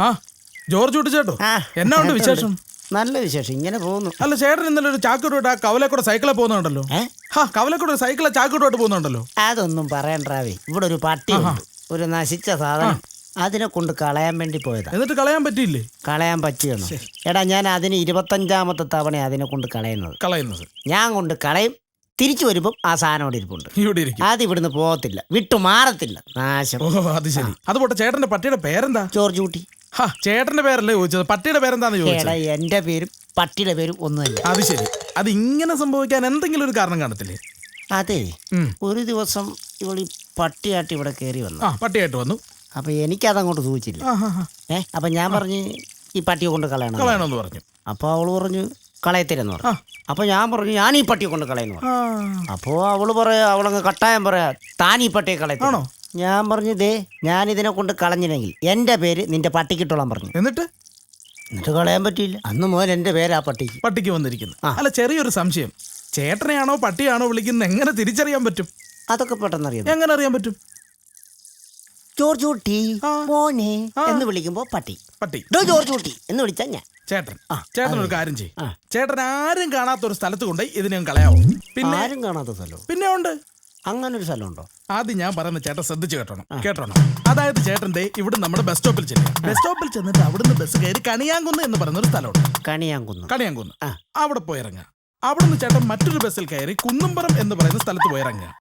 ആ ജോർജ് കുട്ടി ചേട്ടോ, എന്നാ ഉണ്ട് വിശേഷം? നല്ല വിശേഷം, ഇങ്ങനെ പോകുന്നു. അല്ല ചേട്ടൻ ഇന്നലെ ഒരു ചാക്കിട്ടോട്ട് ആ കവലക്കൂടെ സൈക്കിളെ പോകുന്നുണ്ടല്ലോ. കവലക്കൂടെ സൈക്കിളെ ചാക്കിട്ടോട്ട് പോകുന്നുണ്ടല്ലോ. അതൊന്നും പറയണ്ടാവേ. ഇവിടെ ഒരു പട്ടി ഒരു നശിച്ച സാധനം, അതിനെ കൊണ്ട് കളയാൻ വേണ്ടി പോയതാ. എന്നിട്ട് കളയാൻ പറ്റിയില്ലേ? കളയാൻ പറ്റിയെന്നു. എടാ, ഞാൻ അതിന് 25ാമത്തെ തവണ അതിനെ കൊണ്ട് കളയുന്നത്. ഞാൻ കൊണ്ട് കളയും, തിരിച്ചു വരുമ്പം ആ സാധനം അവിടെ ഇരിപ്പുണ്ട്. അത് ഇവിടുന്ന് പോകത്തില്ല, വിട്ടു മാറത്തില്ല, നാശം. അത് ശരി. അതുപോട്ടെ, ചേട്ടന്റെ പട്ടിയുടെ പേരെന്താ? ജോർജ് കുട്ടി. ചേട്ടന്റെ പേരല്ലേ ചോദിച്ചത്, പട്ടിയുടെ പേരെന്താന്ന് ചോദിച്ചത്? എന്റെ പേരും പട്ടിയുടെ പേരും ഒന്നുമല്ല. അത് ശരി. അത് ഇങ്ങനെ സംഭവിക്കാൻ എന്തെങ്കിലും ഒരു കാരണം കാണത്തില്ലേ? അതെ, ഒരു ദിവസം ഇവളി പട്ടിയായിട്ട് ഇവിടെ കയറി വന്നു. പട്ടിയായിട്ട് വന്നു. അപ്പൊ എനിക്കതങ്ങോട്ട് സൂചിച്ചില്ല. അപ്പൊ ഞാൻ പറഞ്ഞു ഈ പട്ടിയെ കൊണ്ട് കളയണമെന്ന് പറഞ്ഞു. അപ്പൊ അവള് പറഞ്ഞു കളയത്തില്ലെന്ന് പറഞ്ഞു. അപ്പൊ ഞാൻ പറഞ്ഞു ഞാൻ ഈ പട്ടിയെ കൊണ്ട് കളയുന്നു. അപ്പോ അവളങ്ങ് കട്ടായം പറയാ, താൻ ഈ പട്ടിയെ കളയത്താണോ? ഞാൻ പറഞ്ഞു, ദേ ഞാൻ ഇതിനെ കൊണ്ട് കളഞ്ഞില്ലെങ്കിൽ എന്റെ പേര് നിന്റെ പട്ടിക്കിട്ടോളാൻ പറഞ്ഞു. എന്നിട്ട് കളയാൻ പറ്റിയില്ല. അന്ന് മുതൽ എന്റെ പേര് ആ പട്ടിക്ക് വന്നിരിക്കുന്നു. അല്ല, ചെറിയൊരു സംശയം, ചേട്ടനെയാണോ പട്ടിയാണോ വിളിക്കുന്നത് എങ്ങനെ തിരിച്ചറിയാൻ പറ്റും? അതൊക്കെ പെട്ടെന്ന് അറിയാം. എങ്ങനെ അറിയാൻ പറ്റും? ജോർജ് കുട്ടി മോനെ എന്ന് വിളിക്കുമ്പോ പട്ടി ജോർജ് കുട്ടി എന്ന് വിളിച്ചാ ഞാൻ ചേട്ടൻ ഒരു കാര്യം ചെയ്യും. ചേട്ടൻ ആരും കാണാത്ത ഒരു സ്ഥലത്ത് കൊണ്ട് ഇതിനെ കളയാവോ? പിന്നെ ആരും കാണാത്ത സ്ഥലം പിന്നെ ഉണ്ട്. അങ്ങനെ ഒരു സ്ഥലമുണ്ടോ? ആദ്യം ഞാൻ പറയുന്ന ചേട്ടൻ ശ്രദ്ധിച്ച് കേട്ടോണം. അതായത് ചേട്ടന്റെ ഇവിടെ നമ്മുടെ ബസ് സ്റ്റോപ്പിൽ ചെന്നിട്ട് അവിടുന്ന് ബസ് കയറി കണിയാങ്കുന്ന് എന്ന് പറയുന്ന ഒരു സ്ഥലമുണ്ട്. കണിയാങ്കുന്ന് അവിടെ പോയി ഇറങ്ങുക. അവിടുന്ന് ചേട്ടൻ മറ്റൊരു ബസ്സിൽ കയറി കുന്നുംപുറം എന്ന് പറയുന്ന സ്ഥലത്ത് പോയി ഇറങ്ങുക.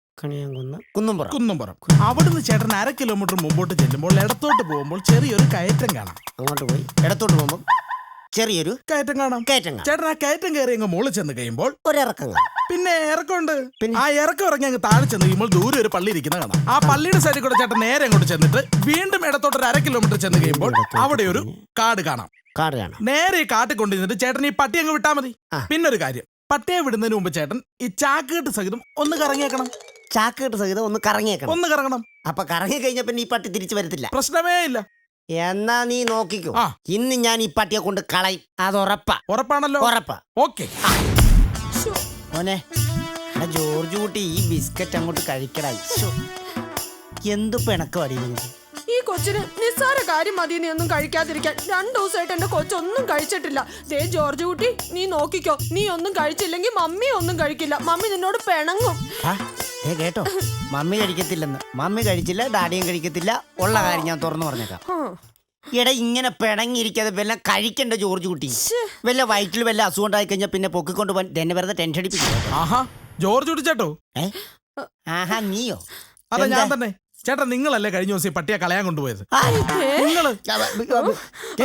കുന്നുംപുറം. അവിടുന്ന് ചേട്ടൻ 1/2 കിലോമീറ്റർ മുമ്പോട്ട് ചെല്ലുമ്പോൾ ഇടത്തോട്ട് പോകുമ്പോൾ ചെറിയൊരു കയറ്റം കാണാം. അങ്ങോട്ട് പോയി ഇടത്തോട്ട് പോകുമ്പോൾ ചെറിയൊരു കയറ്റം കാണാം. ചേട്ടൻ ആ കയറ്റം കയറി അങ്ങ് മുകളിൽ ചെന്ന് കഴിയുമ്പോൾ ഒരിറക്കം. പിന്നെ ഇറക്കമുണ്ട്. ആ ഇറക്കം ഇറങ്ങി അങ്ങ് താഴെ ചെന്ന് കഴിയുമ്പോൾ ദൂരെ ഒരു പള്ളി ഇരിക്കുന്ന കാണാം. ആ പള്ളിയുടെ സൈഡിൽ കൂടെ ചേട്ടൻ നേരെ അങ്ങോട്ട് ചെന്നിട്ട് വീണ്ടും ഇടത്തോട്ട് 1/2 കിലോമീറ്റർ ചെന്ന് കഴിയുമ്പോൾ അവിടെ ഒരു കാട് കാണാം. നേരെ ഈ കാട്ടിൽ കൊണ്ടുവന്നിട്ട് ചേട്ടൻ ഈ പട്ടി അങ്ങ് വിട്ടാൽ മതി. പിന്നെ ഒരു കാര്യം, പട്ടിയെ വിടുന്നതിന് മുമ്പ് ചേട്ടൻ ഈ ചാക്കുകെട്ട് സഹിതം ഒന്ന് കറങ്ങിയേക്കണം. ഒന്ന് കറങ്ങണം. അപ്പൊ കറങ്ങി കഴിഞ്ഞ പിന്നെ ഈ പട്ടി തിരിച്ചു വരത്തില്ല, പ്രശ്നമേ ഇല്ല. എന്നാ നീ നോക്കിക്കോ, ഇന്ന് ഞാൻ ഈ പട്ടിയെ കൊണ്ട് കളയും. അത് ഉറപ്പാണല്ലോ? ഉറപ്പാ. ഓക്കെ മോനെ, ജോർജ് കുട്ടി ഈ ബിസ്ക്കറ്റ് അങ്ങോട്ട് കഴിക്കടാ. എന്ത് പിണക്കവാടി ഈ കൊച്ചിന് നിസ്സാര കാര്യം മതി നീ ഒന്നും കഴിക്കാതിരിക്കാൻ. 2 ദിവസമായിട്ട് എന്റെ കൊച്ചൊന്നും കഴിച്ചിട്ടില്ല. ദേ ജോർജ് കുട്ടി, നീ നോക്കിക്കോ, നീ ഒന്നും കഴിച്ചില്ലെങ്കിൽ മമ്മി ഒന്നും കഴിക്കില്ല. മമ്മി നിന്നോട് പിണങ്ങും. കേട്ടോ, മമ്മി കഴിക്കത്തില്ലെന്ന്. മമ്മി കഴിച്ചില്ല, ഡാഡിയും കഴിക്കത്തില്ല. ഉള്ള കാര്യം ഞാൻ തുറന്നു പറഞ്ഞേക്കാം. എടാ, ഇങ്ങനെ പിണങ്ങിയിരിക്കാതെ വല്ല കഴിക്കണ്ട ജോർജ് കുട്ടി. വല്ല വയറ്റിൽ വല്ല അസുഖം ഉണ്ടായി കഴിഞ്ഞാൽ പിന്നെ പൊക്കിക്കൊണ്ട് പോകാൻ തന്നെ വെറുതെ ടെൻഷൻ അടിപ്പിക്കും. ജോർജ് കുട്ടി ചേട്ടോ? നീയോ? അതെ, ഞാൻ തന്നെ. ചേട്ടാ, നിങ്ങളല്ലേ കഴിഞ്ഞ ദിവസം പട്ടിയെ കളയാൻ കൊണ്ടുപോയത്?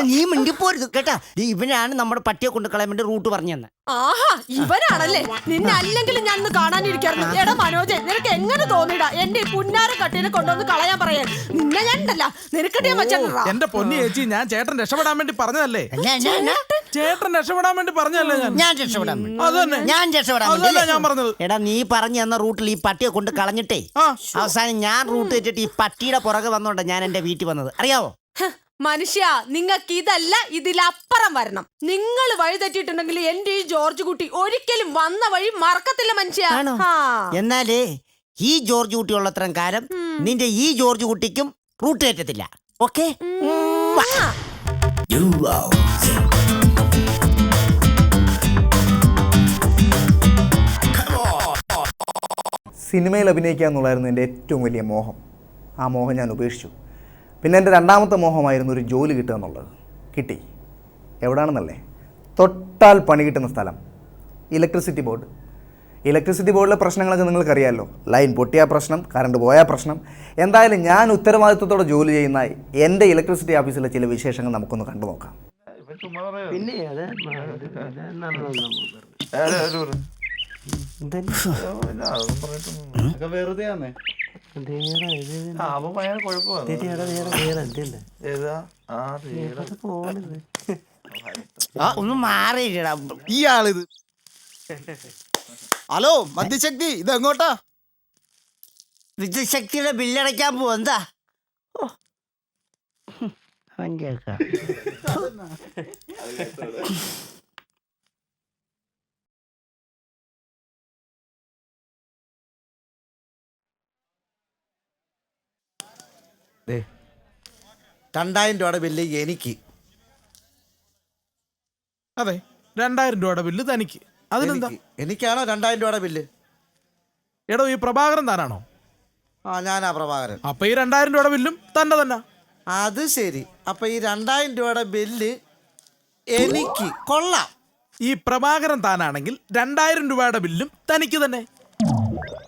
നീ മിണ്ടിപ്പോരുത് കേട്ടാ. ഇവനാണ് നമ്മുടെ പട്ടിയെ കൊണ്ട് കളയാൻ വേണ്ടി റൂട്ട് പറഞ്ഞു തന്നെ. ഇവനാണല്ലേ? നിന്നെ അല്ലെങ്കിലും ഞാൻ ഒന്ന് കാണാനിരിക്കായിരുന്നു. എടാ മനോജ്, നിനക്ക് എങ്ങനെ തോന്നിടാ എന്റെ പുന്നാര കട്ടിനെ കൊണ്ടുവന്ന് കളയാൻ പറയാൻ? നിന്നെ ഞാൻ ഉണ്ടല്ല നിനക്കട്ടിയാ വെച്ചാ. എന്റെ പൊന്നി ചേച്ചി, ഞാൻ ചേട്ടൻ രക്ഷപ്പെടാൻ വേണ്ടി പറഞ്ഞതല്ലേ? ചേട്ടൻ രക്ഷപ്പെടാൻ വേണ്ടി പറഞ്ഞതല്ലേ? ഞാൻ പറഞ്ഞത്. എടാ, നീ പറഞ്ഞു തന്ന റൂട്ടിൽ ഈ പട്ടിയെ കൊണ്ട് കളഞ്ഞിട്ടേ അവസാനം ഞാൻ റൂട്ട് വെച്ചിട്ട് ഈ പട്ടിയുടെ പുറകെ വന്നോണ്ടാ ഞാൻ എന്റെ വീട്ടിൽ വന്നത്, അറിയാവോ? മനുഷ്യ, നിങ്ങൾക്ക് ഇതല്ല ഇതിലപ്പുറം വരണം. നിങ്ങൾ വഴി തെറ്റിയിട്ടുണ്ടെങ്കിൽ എന്റെ ഈ ജോർജ് കുട്ടി ഒരിക്കലും വന്ന വഴി മറക്കത്തില്ല മനുഷ്യ. എന്നാലേ ഈ ജോർജ് കുട്ടി ഉള്ളത്രയും കാലം നിന്റെ ഈ ജോർജ് കുട്ടിക്കും റൂട്ട് തെറ്റത്തില്ല. ഓക്കെ? സിനിമയിൽ അഭിനയിക്കുക എന്നുള്ളതായിരുന്നു എൻ്റെ ഏറ്റവും വലിയ മോഹം. ആ മോഹം ഞാൻ ഉപേക്ഷിച്ചു. പിന്നെ എൻ്റെ രണ്ടാമത്തെ മോഹമായിരുന്നു ഒരു ജോലി കിട്ടുക എന്നുള്ളത്. കിട്ടി. എവിടെയാണെന്നല്ലേ? തൊട്ടാൽ പണി കിട്ടുന്ന സ്ഥലം, ഇലക്ട്രിസിറ്റി ബോർഡ്. ഇലക്ട്രിസിറ്റി ബോർഡിലെ പ്രശ്നങ്ങളൊക്കെ നിങ്ങൾക്കറിയാമല്ലോ. ലൈൻ പൊട്ടിയ പ്രശ്നം, കറണ്ട് പോയ പ്രശ്നം. എന്തായാലും ഞാൻ ഉത്തരവാദിത്വത്തോടെ ജോലി ചെയ്യുന്ന എൻ്റെ ഇലക്ട്രിസിറ്റി ഓഫീസിലെ ചില വിശേഷങ്ങൾ നമുക്കൊന്ന് കണ്ടു നോക്കാം. പിന്നെ ഒന്ന് മാറിയിടാ ഇയാളിത്. ഹലോ മദ്യശക്തി, ഇത് എങ്ങോട്ടാ? വിദ്യുശക്തിയുടെ ബില്ലടയ്ക്കാൻ പോവാ. എന്താ $2000 ബില്ല് എനിക്ക്. അതെ 2000 രൂപയുടെ ബില്ല് തനിക്ക്. അതിനെന്താ? എനിക്കാണോ 2000 രൂപയുടെ ബില്ല്? എടോ ഈ പ്രഭാകരൻ താനാണോ? ആ ഞാനാ പ്രഭാകരൻ. അപ്പൊ ഈ 2000 രൂപയുടെ ബില്ലും തന്നെ. അത് ശരി. അപ്പൊ ഈ 2000 രൂപയുടെ ബില്ല് എനിക്ക് കൊള്ളാം. ഈ പ്രഭാകരൻ താനാണെങ്കിൽ 2000 രൂപയുടെ ബില്ലും തനിക്ക് തന്നെ.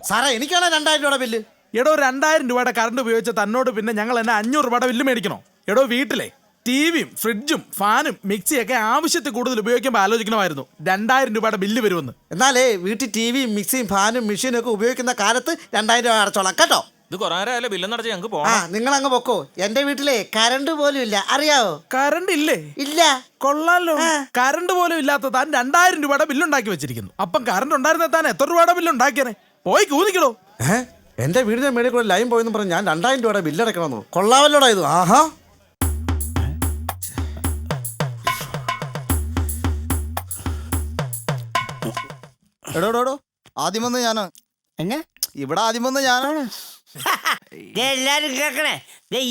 സാറേ എനിക്കാണോ 2000 രൂപയുടെ ബില്ല്? എടോ 2000 രൂപയുടെ കറണ്ട് ഉപയോഗിച്ച തന്നോട് പിന്നെ ഞങ്ങൾ എന്നെ 500 രൂപയുടെ ബില്ല് മേടിക്കണോ? എടോ വീട്ടിലെ ടിവിയും ഫ്രിഡ്ജും ഫാനും മിക്സിയൊക്കെ ആവശ്യത്തിൽ കൂടുതൽ ഉപയോഗിക്കുമ്പോൾ ആലോചിക്കണമായിരുന്നു 2000 രൂപയുടെ ബില്ല് വരുമെന്ന്. എന്നാലേ വീട്ടിൽ ടിവിയും മിക്സിയും ഫാനും മെഷീനും ഒക്കെ ഉപയോഗിക്കുന്ന കാലത്ത് 2000 രൂപ അടച്ചോളാം കേട്ടോ. ഇത് കൊറേ ബില്ല് നടത്തി ഞങ്ങൾക്ക് ആ പോകാം. നിങ്ങൾ അങ്ങ് പൊക്കോ. എന്റെ വീട്ടിലെ കറണ്ട് പോലും ഇല്ല, അറിയാവോ? കറണ്ട് ഇല്ലേ? ഇല്ല. കൊള്ളാലോ. കറണ്ട് പോലും ഇല്ലാത്ത താൻ 2000 രൂപയുടെ ബില്ല് ഉണ്ടാക്കി വെച്ചിരിക്കുന്നു. അപ്പം കറണ്ട് ഉണ്ടായിരുന്ന താൻ എത്ര രൂപയുടെ ബില്ല് ഉണ്ടാക്കിയനെ? പോയി കൂലിക്കണോ? എന്റെ വീടിന്റെ മേളിൽ കൂടെ ലൈൻ പോയെന്ന് പറഞ്ഞ് ഞാൻ 2000 രൂപയുടെ ബില്ല് അടയ്ക്കണമെന്നു. കൊള്ളാമല്ലോടാ ഇത്. ആഹാ. എടോടോടോ ആദ്യം വന്ന് ഞാനാ. എന്നെ ഇവിടെ ആദ്യം വന്ന് ഞാനാണ്. എല്ലാരും കേക്കണേ.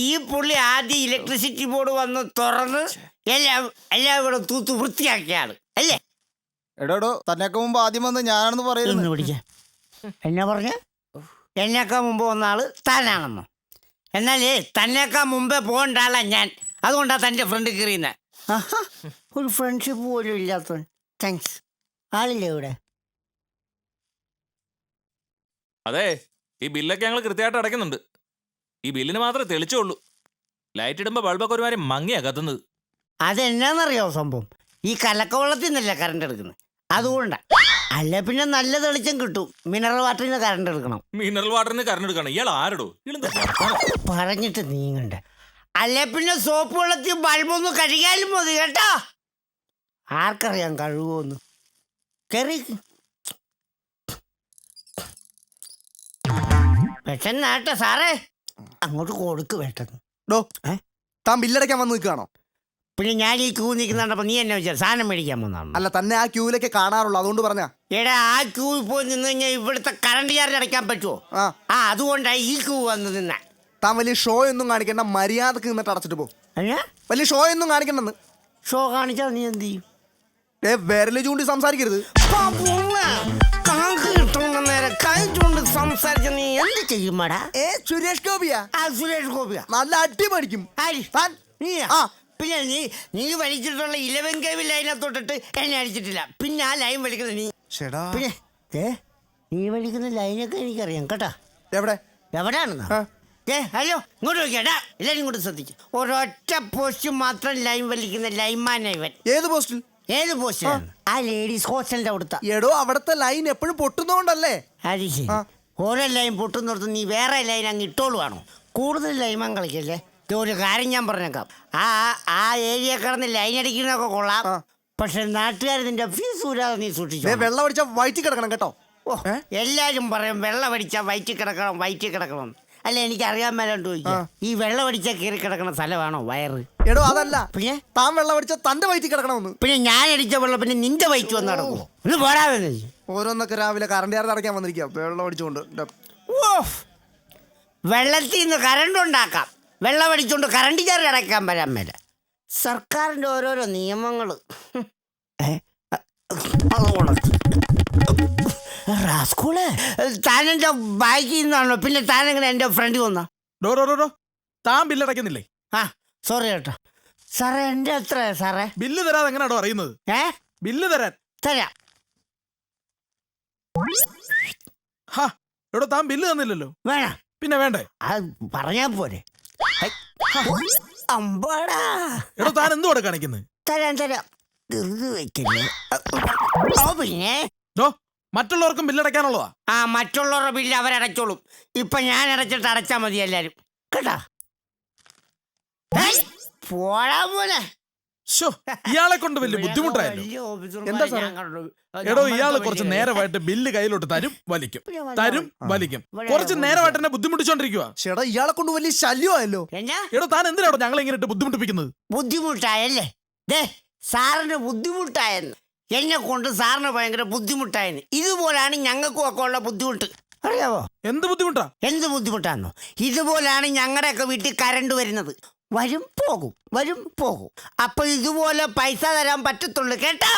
ഈ പുള്ളി ആദ്യം ഇലക്ട്രിസിറ്റി ബോർഡ് വന്ന് തുറന്ന് എല്ലാം ഇവിടെ തൂത്ത് വൃത്തിയാക്കിയാണ് അല്ലേ? എടോടോ തന്നെയൊക്കെ മുമ്പ് ആദ്യം വന്ന് ഞാനാണെന്ന് പറയുന്നു. പിടിക്കാം. എന്നാ പറഞ്ഞ? എന്നേക്കാൾ മുമ്പ് വന്ന ആള് താനാണെന്നോ? എന്നാലേ തന്നേക്കാൾ മുമ്പേ പോകേണ്ട ആളാ ഞാൻ. അതുകൊണ്ടാ തൻ്റെ ഫ്രണ്ട് കയറിയുന്ന. ഒരു ഫ്രണ്ട്ഷിപ്പ് പോലും ഇല്ലാത്ത. താങ്ക്സ്. ആളില്ലേ ഇവിടെ? അതെ, ഈ ബില്ലൊക്കെ ഞങ്ങൾ കൃത്യമായിട്ട് അടയ്ക്കുന്നുണ്ട്. ഈ ബില്ലിന് മാത്രമേ തെളിച്ചുള്ളൂ. ലൈറ്റ് ഇടുമ്പോൾ ബൾബൊക്കെ ഒരുമാതിരി മങ്ങിയാ കത്തുന്നത്. അതെന്നാന്നറിയാവോ സംഭവം? ഈ കലക്കവെള്ളത്തിൽ നിന്നല്ല കറണ്ട് എടുക്കുന്നത്, അതുകൊണ്ടാ. അല്ല പിന്നെ നല്ല തെളിച്ചം കിട്ടും. മിനറൽ വാട്ടറിന് കറണ്ട് എടുക്കണം. മിനറൽ വാട്ടറിന് കറണ്ട് എടുക്കണം. ഇയാൾ ആരടോ? പറഞ്ഞിട്ട് നീങ്ങണ്ട. അല്ല പിന്നെ സോപ്പ് വെള്ളത്തിൽ ബൾബൊന്ന് കഴുകിയാലും മതി കേട്ടോ. ആർക്കറിയാം കഴുകുമെന്ന്. കയറി പെട്ടെന്നാട്ടെ സാറേ. അങ്ങോട്ട് കൊടുക്ക് പെട്ടെന്ന്. ഡോ താൻ ബില്ലടയ്ക്കാൻ വന്ന് നിൽക്കുകയാണോ? പിന്നെ ഞാൻ ഈ ക്യൂ നിൽക്കുന്നുണ്ടപ്പോ നീ എന്നെ വെച്ചാൽ സാധനം മേടിക്കാൻ വന്നാണ്? അല്ല തന്നെ ആ ക്യൂവിലൊക്കെ കാണാറുള്ളൂ, അതുകൊണ്ട് പറഞ്ഞാ. എടാ ആ ക്യൂവിൽ പോയി നിന്ന് കഴിഞ്ഞാൽ ഇവിടുത്തെ കറണ്ട് ചാർജ് അടയ്ക്കാൻ പറ്റുമോ? അതുകൊണ്ടാണ് ഈ ക്യൂ വന്ന് നിന്ന. താൻ വലിയ ഷോ ഒന്നും കാണിക്കണ്ട, മര്യാദക്ക് നിന്നിട്ട് അടച്ചിട്ട് പോ. അല്ല വലിയ ഷോ ഒന്നും കാണിക്കണ്ടെന്ന്. ഷോ കാണിച്ചാൽ നീ എന്ത് ചെയ്യും? വിരല് ചൂണ്ടി സംസാരിക്കരുത്. കൈ ചൂണ്ട് സംസാരിച്ച നീ എന്ത് ചെയ്യുമാടാ? സുരേഷ് ഗോപിയാ? സുരേഷ് ഗോപിയാ? നല്ല അടി പഠിക്കും. പിന്നെ നീ വലിച്ചിട്ടുള്ള 11 kV ലൈനെ തൊട്ടിട്ട് എന്നെ അടിച്ചിട്ടില്ല. പിന്നെ ആ ലൈൻ വലിക്കുന്നത് നീ. പിന്നെ നീ വലിക്കുന്ന ലൈനൊക്കെ എനിക്കറിയാം കേട്ടാ. എവിടെയാണെന്നാ? ഹലോ ഇങ്ങോട്ട് നോക്കിയാടാ. എല്ലാരും ഇങ്ങോട്ട് ശ്രദ്ധിച്ചു. ഒരൊറ്റ പോസ്റ്റ് മാത്രം ലൈൻ വലിക്കുന്ന ലൈൻമാനാ ഇവൻ. ഏത് പോസ്റ്റിൽ? ഏത് പോസ്റ്റിലാണ്? ആ ലേഡീസ് ഹോസ്റ്റലിന്റെ അവിടുത്തെ. എടോ അവിടുത്തെ ലൈൻ എപ്പോഴും പൊട്ടുന്നോണ്ടല്ലേ? അത് ശരി. ഓരോ ലൈൻ പൊട്ടുന്നിടത്ത് നീ വേറെ ലൈൻ അങ്ങ് ഇട്ടോളുവാണോ? കൂടുതൽ ലൈമാൻ കളിക്കല്ലേ. ഒരു കാര്യം ഞാൻ പറഞ്ഞേക്കാം. ആ ഏരിയ കിടന്ന് ലൈൻ അടിക്കുന്നതൊക്കെ കൊള്ളാം. പക്ഷെ നാട്ടുകാർ നിന്റെ ഫീസ് ഊരാതെ നീ സൂക്ഷിച്ചു. വെള്ളം അടിച്ച വയറ്റി കിടക്കണം കേട്ടോ. എല്ലാരും പറയും വെള്ളം അടിച്ചാൽ വയറ്റി കിടക്കണം. അല്ല എനിക്ക് അറിയാൻ മേലോട്ട് ചോദിക്കാം, ഈ വെള്ളം അടിച്ചാൽ കയറി കിടക്കണ സ്ഥലമാണോ വയറ്? എടോ അതല്ല, പിന്നെ താൻ വെള്ളം അടിച്ചാൽ തന്റെ വയറ്റി കിടക്കണമെന്ന്. പിന്നെ ഞാൻ അടിച്ച വെള്ളം പിന്നെ നിന്റെ വയറ്റ് വന്ന് നടക്കുമോ? ഒന്ന് പോരാതെ. ഓരോന്നൊക്കെ രാവിലെ കറണ്ട് ചാർജ് അടയ്ക്കാൻ വന്നിരിക്കുക വെള്ളം അടിച്ചുകൊണ്ട്. വെള്ളത്തിൽ നിന്ന് കറണ്ട് ഉണ്ടാക്കാം, വെള്ളം അടിച്ചുകൊണ്ട് കറണ്ട് ചാർജ് അടയ്ക്കാൻ വരാൻ മേല. സർക്കാരിന്റെ ഓരോരോ നിയമങ്ങൾ. താനെന്റെ ബാക്കിൽ നിന്നാണോ? പിന്നെ താനെങ്ങനെ എന്റെ ഫ്രണ്ട് വന്നാ? താൻ ബില്ലടയ്ക്കുന്നില്ലേ? സോറി കേട്ടോ സാറേ. എന്റെ എത്ര സാറേ? ബില്ല് തരാതെ എങ്ങനെയാണോ അറിയുന്നത്? ബില്ല് തരാൻ തരാം. എടോ താൻ ബില്ല് തന്നില്ലല്ലോ. വേണം. പിന്നെ വേണ്ടേ? അത് പറഞ്ഞാ പോരെ. അമ്പാടാ. എടോ താൻ എന്തുവാണ് കാണിക്കുന്നത്? തരാം ധൃതി വെക്കില്ലേ. പിന്നെ മറ്റുള്ളവർക്കും ബില്ലടയ്ക്കാനുള്ളതാ. മറ്റുള്ളവരുടെ ബില്ല് അവരടച്ചോളും. ഇപ്പൊ ഞാൻ അടച്ചിട്ട് അടച്ചാ മതി എല്ലാരും കേട്ടാ. പോടാ പോലെ. ഇയാളെ കൊണ്ട് വലിയ ബുദ്ധിമുട്ടായല്ലോ. എന്താ സാറേ? എടോ ഇയാള് കുറച്ച് നേരമായിട്ട് ബില്ല് കയ്യിലോട്ട് തരും വലിക്കും. കുറച്ച് നേരമായിട്ട് എന്നെ ബുദ്ധിമുട്ടിച്ചോണ്ടിരിക്കുക. ചേട്ടാ ഇയാളെ കൊണ്ട് വലിയ ശല്യമായല്ലോ. എടോ താൻ എന്തിനാണോ ഞങ്ങളെ ഇങ്ങനെ ബുദ്ധിമുട്ടിപ്പിക്കുന്നത്? ബുദ്ധിമുട്ടായല്ലേ? സാറിന് ബുദ്ധിമുട്ടായെന്ന്. എന്നെ കൊണ്ട് സാറിന് ഭയങ്കര ബുദ്ധിമുട്ടായെന്ന്. ഇതുപോലാണ് ഞങ്ങൾക്കും ഒക്കെ ഉള്ള ബുദ്ധിമുട്ട്. അറിയാവോ? എന്ത് ബുദ്ധിമുട്ടാ? എന്ത് ബുദ്ധിമുട്ടാന്നോ? ഇതുപോലാണ് ഞങ്ങളുടെയൊക്കെ വീട്ടിൽ കറണ്ട് വരുന്നത്. വരുമ്പോ പോകും, വരും, പോകും. അപ്പൊ ഇതുപോലെ പൈസ തരാൻ പറ്റത്തുള്ളൂ കേട്ടാ.